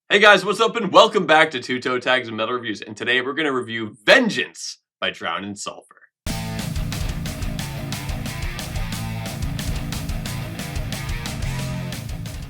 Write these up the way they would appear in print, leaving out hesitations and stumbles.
Hey guys, what's up and welcome back to Two Toe Tags and Metal Reviews, and today we're going to review Vengeance by Drown in Sulphur.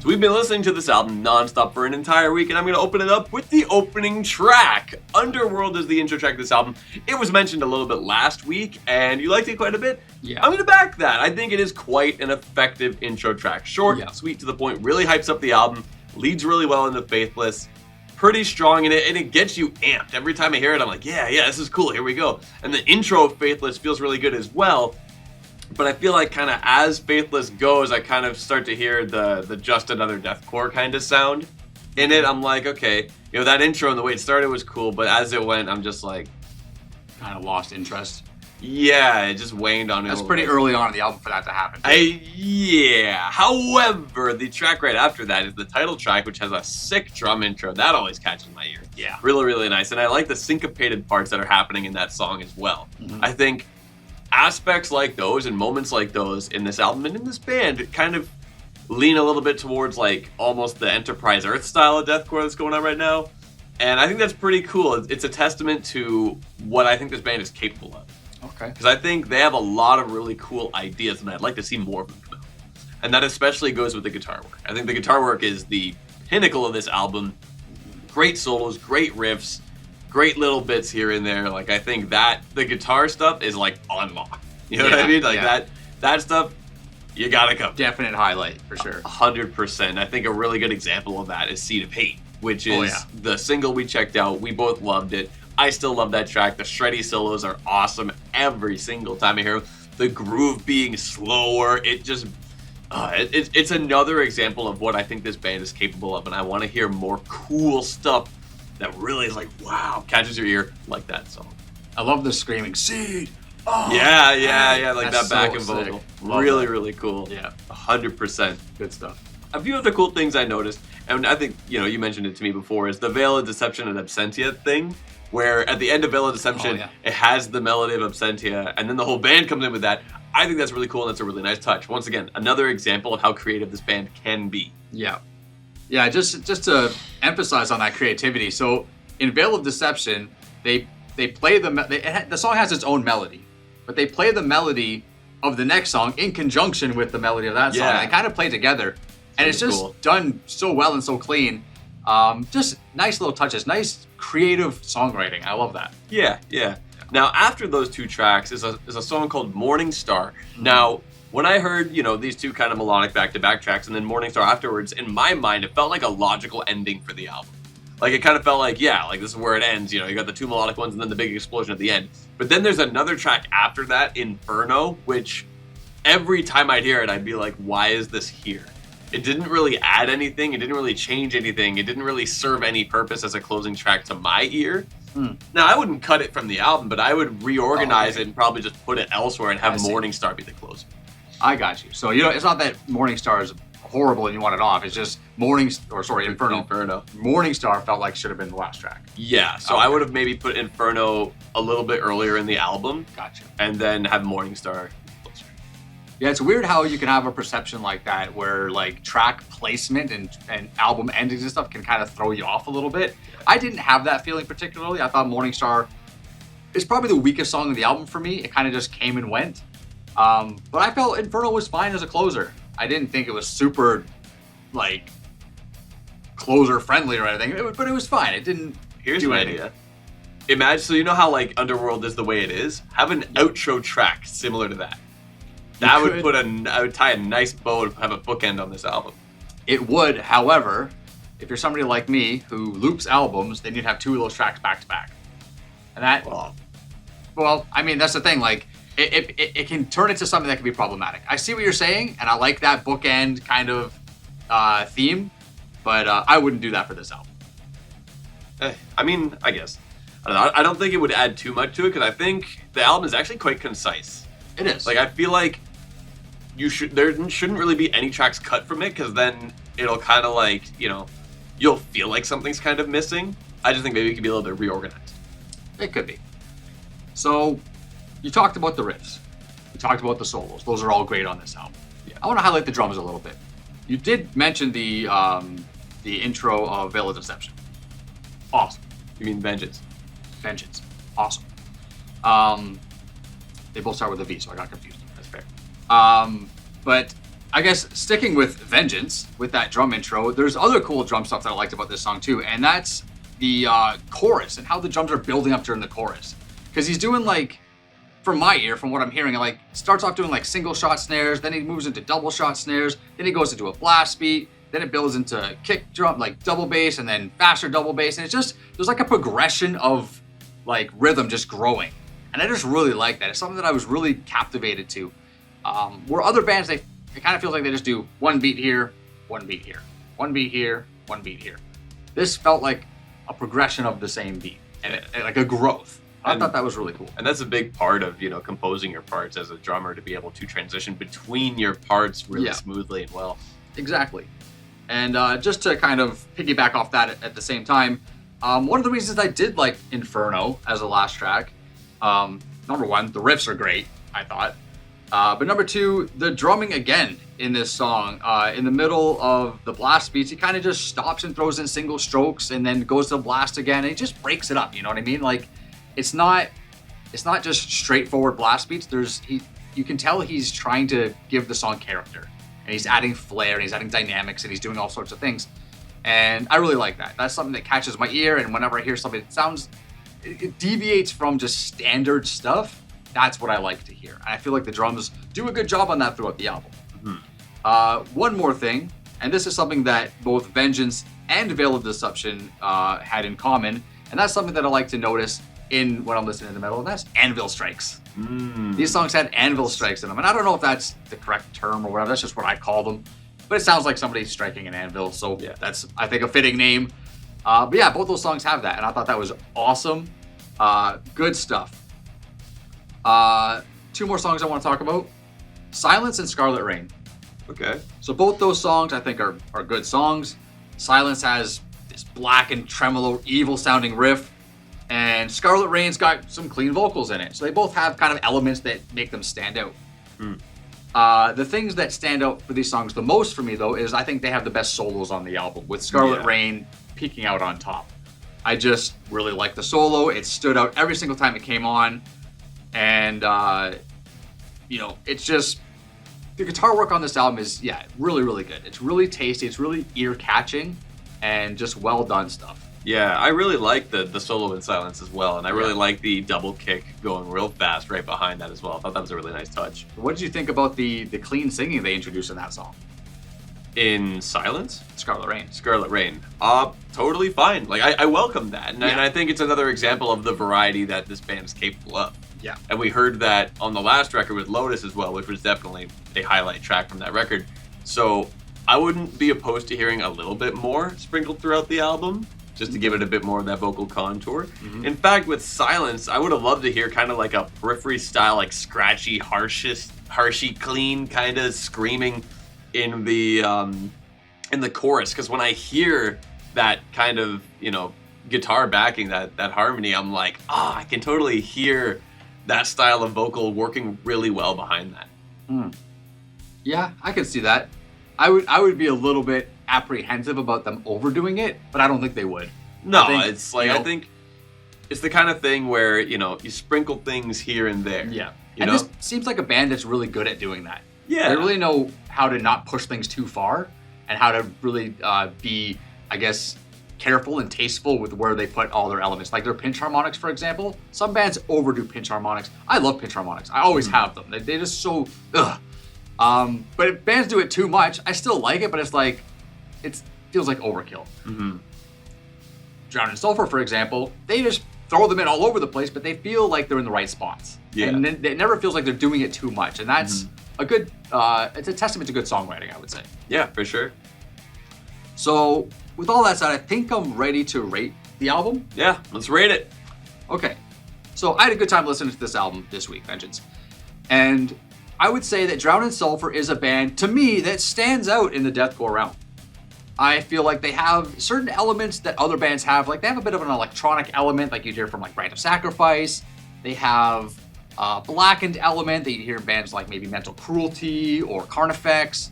So we've been listening to this album non-stop for an entire week, and I'm going to open it up with the opening track. Underworld is the intro track of this album. It was mentioned a little bit last week, and you liked it quite a bit. Yeah. I'm going to back that. I think it is quite an effective intro track. Short, sweet, to the point, really hypes up the album, leads really well into Faithless. Pretty strong in it, and it gets you amped. Every time I hear it, I'm like, yeah, this is cool, here we go. And the intro of Faithless feels really good as well, but I feel like kind of as Faithless goes, I kind of start to hear the just another deathcore kind of sound in it. I'm like, okay, that intro and the way it started was cool, but as it went, I'm just like, kind of lost interest. Yeah, it just waned on me. That's pretty early on in the album for that to happen. However, the track right after that is the title track, which has a sick drum intro. That always catches my ear. Yeah. Really, really nice. And I like the syncopated parts that are happening in that song as well. Mm-hmm. I think aspects like those and moments like those in this album and in this band kind of lean a little bit towards like almost the Enterprise Earth style of deathcore that's going on right now. And I think that's pretty cool. It's a testament to what I think this band is capable of. Okay. Because I think they have a lot of really cool ideas, and I'd like to see more of them come out. And that especially goes with the guitar work. I think the guitar work is the pinnacle of this album. Great solos, great riffs, great little bits here and there. Like, I think that the guitar stuff is like on lock. You know what I mean? Like that stuff, you gotta come. Definite highlight for sure. 100%. I think a really good example of that is Seed of Hate, which is the single we checked out. We both loved it. I still love that track. The shreddy solos are awesome every single time I hear them. The groove being slower, it just, it's another example of what I think this band is capable of, and I want to hear more cool stuff that really is like, wow, catches your ear like that song. I love the screaming, Seed! Oh, yeah, like that's that back and so vocal. Love Really, that. really cool. Yeah. 100%. Good stuff. A few of the cool things I noticed, and I think, you mentioned it to me before, is the Veil of Deception and Absentia thing, where at the end of Veil of Deception, it has the melody of Absentia, and then the whole band comes in with that. I think that's really cool, and that's a really nice touch. Once again, another example of how creative this band can be. Yeah. Yeah, just to emphasize on that creativity. So in Veil of Deception, they play the song has its own melody, but they play the melody of the next song in conjunction with the melody of that song. They kind of play together, and it's just done so well and so clean. Just nice little touches, nice creative songwriting. I love that. Yeah. Now, after those two tracks is a song called Morning Star. Mm-hmm. Now, when I heard, these two kind of melodic back-to-back tracks and then Morning Star afterwards, in my mind, it felt like a logical ending for the album. Like, it kind of felt like, like this is where it ends. You got the two melodic ones and then the big explosion at the end. But then there's another track after that, Inferno, which every time I'd hear it, I'd be like, why is this here? It didn't really add anything. It didn't really change anything. It didn't really serve any purpose as a closing track to my ear. Now, I wouldn't cut it from the album, but I would reorganize it and probably just put it elsewhere and have Morning Star be the closer. I got you. So, it's not that Morning Star is horrible and you want it off. It's just Inferno. Morning Star felt like should have been the last track. Yeah, so I would have maybe put Inferno a little bit earlier in the album. Gotcha. And then have Morning Star closer. Yeah, it's weird how you can have a perception like that where like track placement and album endings and stuff can kind of throw you off a little bit. I didn't have that feeling particularly. I thought Morning Star is probably the weakest song of the album for me. It kind of just came and went. But I felt Inferno was fine as a closer. I didn't think it was super like closer friendly or anything, but it was fine. It didn't do anything. Idea. Imagine, so you know how like Underworld is the way it is? Have an outro track similar to that. I would tie a nice bow and have a bookend on this album. It would, however, if you're somebody like me who loops albums, then you'd have two of those tracks back to back. And that, well, I mean, that's the thing. Like, it can turn into something that can be problematic. I see what you're saying, and I like that bookend kind of theme, but I wouldn't do that for this album. I mean, I guess. I don't think it would add too much to it, because I think the album is actually quite concise. It is. Like, I feel like there shouldn't really be any tracks cut from it, because then it'll kind of like, you'll feel like something's kind of missing. I just think maybe it could be a little bit reorganized. It could be. So, you talked about the riffs. You talked about the solos. Those are all great on this album. Yeah. I want to highlight the drums a little bit. You did mention the the intro of Veil of Deception. Awesome. You mean Vengeance? Vengeance. Awesome. They both start with a V, so I got confused. That's fair. But I guess sticking with Vengeance, with that drum intro, there's other cool drum stuff that I liked about this song too, and that's the chorus and how the drums are building up during the chorus. Because he's doing like, from my ear, from what I'm hearing, like starts off doing like single shot snares, then he moves into double shot snares, then he goes into a blast beat, then it builds into kick drum, like double bass, and then faster double bass, and it's just, there's like a progression of like rhythm just growing. And I just really like that. It's something that I was really captivated to. Where other bands, it kind of feels like they just do one beat here, one beat here, one beat here, one beat here. This felt like a progression of the same beat, and like a growth. I thought that was really cool. And that's a big part of, composing your parts as a drummer, to be able to transition between your parts really smoothly and well. Exactly. And just to kind of piggyback off that at the same time, one of the reasons I did like Inferno as a last track, number one, the riffs are great, I thought. But number two, the drumming again in this song, in the middle of the blast beats, he kind of just stops and throws in single strokes and then goes to blast again, and he just breaks it up, you know what I mean? Like, it's not just straightforward blast beats. You can tell he's trying to give the song character, and he's adding flair, and he's adding dynamics, and he's doing all sorts of things. And I really like that. That's something that catches my ear, and whenever I hear something that it deviates from just standard stuff, that's what I like to hear. And I feel like the drums do a good job on that throughout the album. Mm-hmm. One more thing, and this is something that both Vengeance and Veil of Deception had in common, and that's something that I like to notice when I'm listening to the metal, and that's anvil strikes. These songs had anvil strikes in them, and I don't know if that's the correct term or whatever, that's just what I call them, but it sounds like somebody striking an anvil, so that's, I think, a fitting name. But yeah, both those songs have that, and I thought that was awesome. Good stuff. Two more songs I want to talk about. Silence and Scarlet Rain. Okay. So both those songs I think are good songs. Silence has this black and tremolo, evil sounding riff, and Scarlet Rain's got some clean vocals in it. So they both have kind of elements that make them stand out. The things that stand out for these songs the most for me, though, is I think they have the best solos on the album, with Scarlet Rain peeking out on top. I just really like the solo. It stood out every single time it came on. And, it's just, the guitar work on this album is, really, really good. It's really tasty. It's really ear-catching and just well-done stuff. Yeah, I really like the solo in Silence as well, and I really like the double kick going real fast right behind that as well. I thought that was a really nice touch. What did you think about the clean singing they introduced in that song? In Silence? Scarlet Rain. Scarlet Rain. Totally fine. Like, I welcome that, and I think it's another example of the variety that this band is capable of. Yeah. And we heard that on the last record with Lotus as well, which was definitely a highlight track from that record. So I wouldn't be opposed to hearing a little bit more sprinkled throughout the album, just to give it a bit more of that vocal contour. Mm-hmm. In fact, with Silence, I would have loved to hear kind of like a Periphery style, like scratchy, harshy, clean kind of screaming in the chorus. Because when I hear that kind of, guitar backing that harmony, I'm like, I can totally hear that style of vocal working really well behind that. Yeah, I can see that. I would be a little bit apprehensive about them overdoing it, but I don't think they would. No, it's like, I think it's the kind of thing where, you sprinkle things here and there. Yeah. And this seems like a band that's really good at doing that. Yeah. They really know how to not push things too far and how to really be, I guess, careful and tasteful with where they put all their elements. Like their pinch harmonics, for example. Some bands overdo pinch harmonics. I love pinch harmonics. I always have them. They're just so, ugh. But if bands do it too much, I still like it, but it's like, it feels like overkill. Mm-hmm. Drown in Sulphur, for example, they just throw them in all over the place, but they feel like they're in the right spots. Yeah. And it never feels like they're doing it too much. And that's a good, it's a testament to good songwriting, I would say. Yeah, for sure. So with all that said, I think I'm ready to rate the album. Yeah, let's rate it. Okay. So I had a good time listening to this album this week, Vengeance. And I would say that Drown in Sulphur is a band, to me, that stands out in the deathcore realm. I feel like they have certain elements that other bands have. Like they have a bit of an electronic element, like you'd hear from like Rite of Sacrifice. They have a blackened element that you'd hear in bands like maybe Mental Cruelty or Carnifex.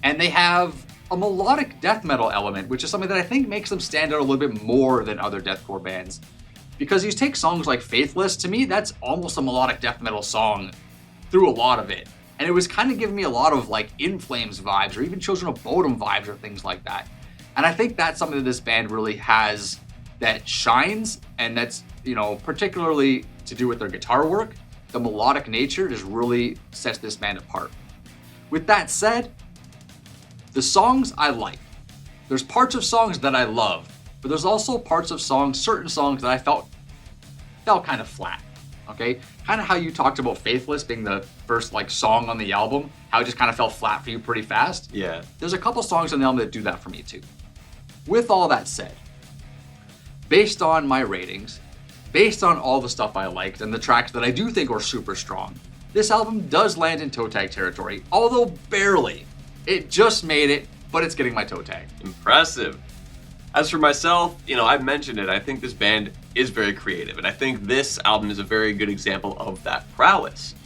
And they have a melodic death metal element, which is something that I think makes them stand out a little bit more than other deathcore bands. Because you take songs like Faithless, to me, that's almost a melodic death metal song through a lot of it. And it was kind of giving me a lot of like In Flames vibes, or even Children of Bodom vibes, or things like that. And I think that's something that this band really has that shines, and that's, you know, particularly to do with their guitar work. The melodic nature just really sets this band apart. With that said, the songs I like. There's parts of songs that I love, but there's also parts of songs, certain songs that I felt kind of flat. Okay, kind of how you talked about Faithless being the first like song on the album, how it just kind of fell flat for you pretty fast. Yeah. There's a couple songs on the album that do that for me too. With all that said, based on my ratings, based on all the stuff I liked and the tracks that I do think are super strong, this album does land in toe tag territory, although barely. It just made it, but it's getting my toe tag. Impressive. As for myself, you know, I've mentioned it, I think this band is very creative, and I think this album is a very good example of that prowess.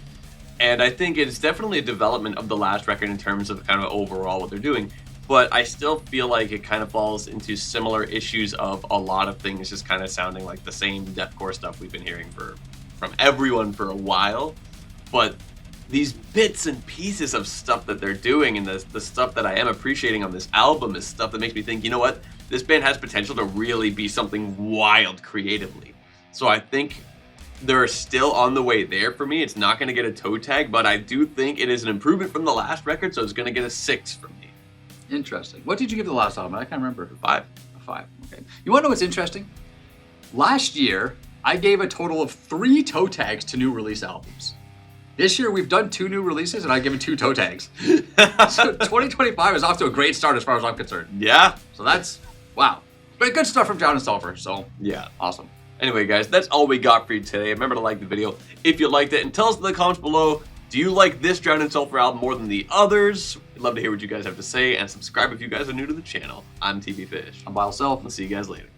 And I think it's definitely a development of the last record in terms of kind of overall what they're doing, but I still feel like it kind of falls into similar issues of a lot of things just kind of sounding like the same deathcore stuff we've been hearing from everyone for a while. But these bits and pieces of stuff that they're doing, and the stuff that I am appreciating on this album, is stuff that makes me think, you know what? This band has potential to really be something wild creatively. So I think they're still on the way there for me. It's not going to get a toe tag, but I do think it is an improvement from the last record, so it's going to get a 6 from me. Interesting. What did you give the last album? I can't remember. 5. A 5. Okay. You want to know what's interesting? Last year, I gave a total of 3 toe tags to new release albums. This year, we've done 2 new releases, and I've given 2 toe tags. So 2025 is off to a great start as far as I'm concerned. Yeah. So that's, wow. But good stuff from John and Sulphur, so yeah. Awesome. Anyway, guys, that's all we got for you today. Remember to like the video if you liked it, and tell us in the comments below, do you like this Drown in Sulphur album more than the others? We'd love to hear what you guys have to say, and subscribe if you guys are new to the channel. I'm TV Fish. I'm By Self. I'll see you guys later.